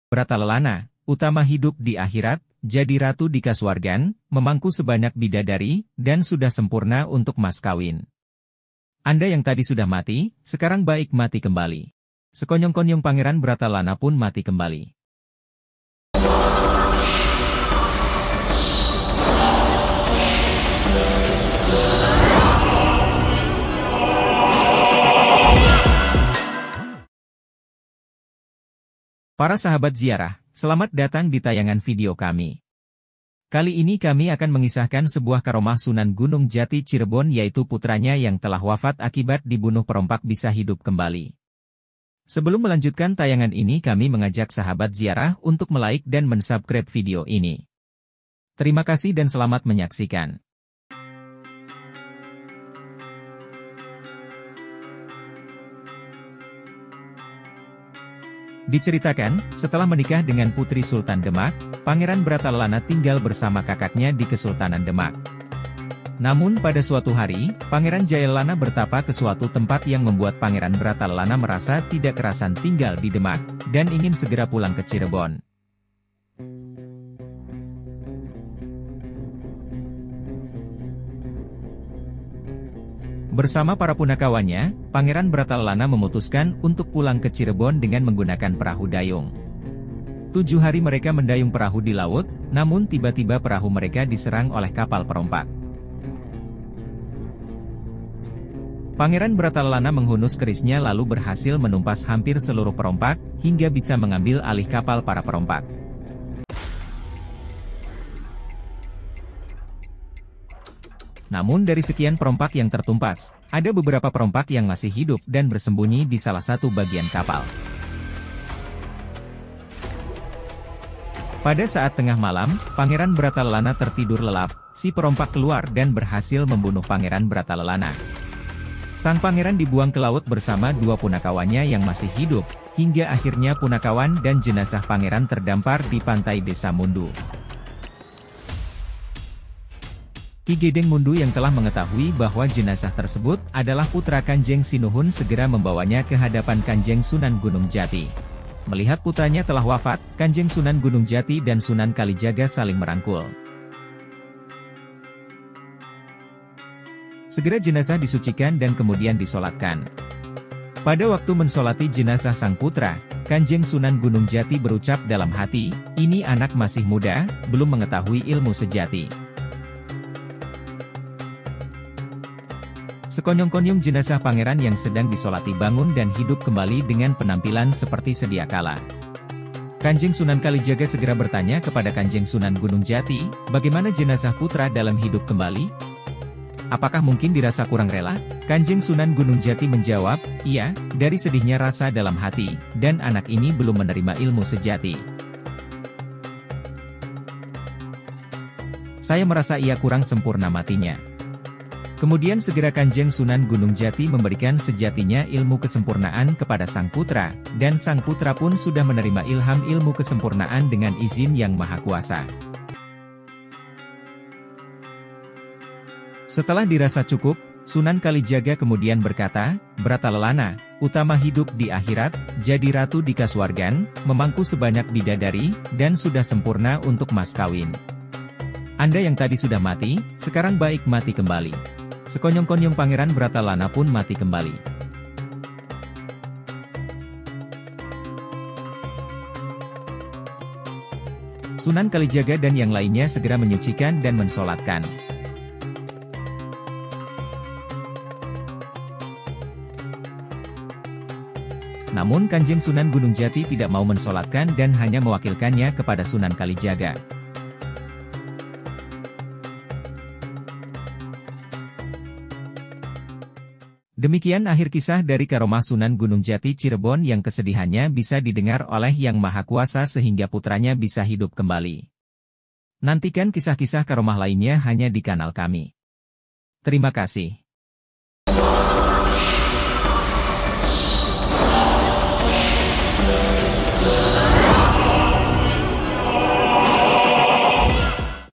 Bratalelana, utama hidup di akhirat, jadi ratu di kasuargan, memangku sebanyak bidadari, dan sudah sempurna untuk mas kawin. Anda yang tadi sudah mati, sekarang baik mati kembali. Sekonyong-konyong Pangeran Bratalelana pun mati kembali. Para sahabat ziarah, selamat datang di tayangan video kami. Kali ini kami akan mengisahkan sebuah karomah Sunan Gunung Jati Cirebon, yaitu putranya yang telah wafat akibat dibunuh perompak bisa hidup kembali. Sebelum melanjutkan tayangan ini, kami mengajak sahabat ziarah untuk like dan mensubscribe video ini. Terima kasih dan selamat menyaksikan. Diceritakan, setelah menikah dengan Putri Sultan Demak, Pangeran Bratalelana tinggal bersama kakaknya di Kesultanan Demak. Namun pada suatu hari, Pangeran Jayalana bertapa ke suatu tempat yang membuat Pangeran Bratalelana merasa tidak kerasan tinggal di Demak, dan ingin segera pulang ke Cirebon. Bersama para punakawannya, Pangeran Bratalelana memutuskan untuk pulang ke Cirebon dengan menggunakan perahu dayung. 7 hari mereka mendayung perahu di laut, namun tiba-tiba perahu mereka diserang oleh kapal perompak. Pangeran Bratalelana menghunus kerisnya lalu berhasil menumpas hampir seluruh perompak, hingga bisa mengambil alih kapal para perompak. Namun dari sekian perompak yang tertumpas, ada beberapa perompak yang masih hidup dan bersembunyi di salah satu bagian kapal. Pada saat tengah malam, Pangeran Bratalelana tertidur lelap, si perompak keluar dan berhasil membunuh Pangeran Bratalelana. Sang pangeran dibuang ke laut bersama 2 punakawannya yang masih hidup, hingga akhirnya punakawan dan jenazah pangeran terdampar di pantai Desa Mundu. Ki Gedeng Mundu yang telah mengetahui bahwa jenazah tersebut adalah putra Kanjeng Sinuhun segera membawanya ke hadapan Kanjeng Sunan Gunung Jati. Melihat putranya telah wafat, Kanjeng Sunan Gunung Jati dan Sunan Kalijaga saling merangkul. Segera jenazah disucikan dan kemudian disolatkan. Pada waktu mensolati jenazah sang putra, Kanjeng Sunan Gunung Jati berucap dalam hati, "Ini anak masih muda, belum mengetahui ilmu sejati." Sekonyong-konyong jenazah pangeran yang sedang disolati bangun dan hidup kembali dengan penampilan seperti sedia kala. Kanjeng Sunan Kalijaga segera bertanya kepada Kanjeng Sunan Gunung Jati, bagaimana jenazah putra dalam hidup kembali? Apakah mungkin dirasa kurang rela? Kanjeng Sunan Gunung Jati menjawab, iya, dari sedihnya rasa dalam hati, dan anak ini belum menerima ilmu sejati. Saya merasa ia kurang sempurna matinya. Kemudian segera Kanjeng Sunan Gunung Jati memberikan sejatinya ilmu kesempurnaan kepada sang putra, dan sang putra pun sudah menerima ilham ilmu kesempurnaan dengan izin Yang Maha Kuasa. Setelah dirasa cukup, Sunan Kalijaga kemudian berkata, "Bratalelana, utama hidup di akhirat, jadi ratu di kasuargan, memangku sebanyak bidadari, dan sudah sempurna untuk mas kawin. Anda yang tadi sudah mati, sekarang baik mati kembali." Sekonyong-konyong Pangeran Bratalelana pun mati kembali. Sunan Kalijaga dan yang lainnya segera menyucikan dan mensolatkan. Namun Kanjeng Sunan Gunung Jati tidak mau mensolatkan dan hanya mewakilkannya kepada Sunan Kalijaga. Demikian akhir kisah dari karomah Sunan Gunung Jati Cirebon yang kesedihannya bisa didengar oleh Yang Maha Kuasa sehingga putranya bisa hidup kembali. Nantikan kisah-kisah karomah lainnya hanya di kanal kami. Terima kasih.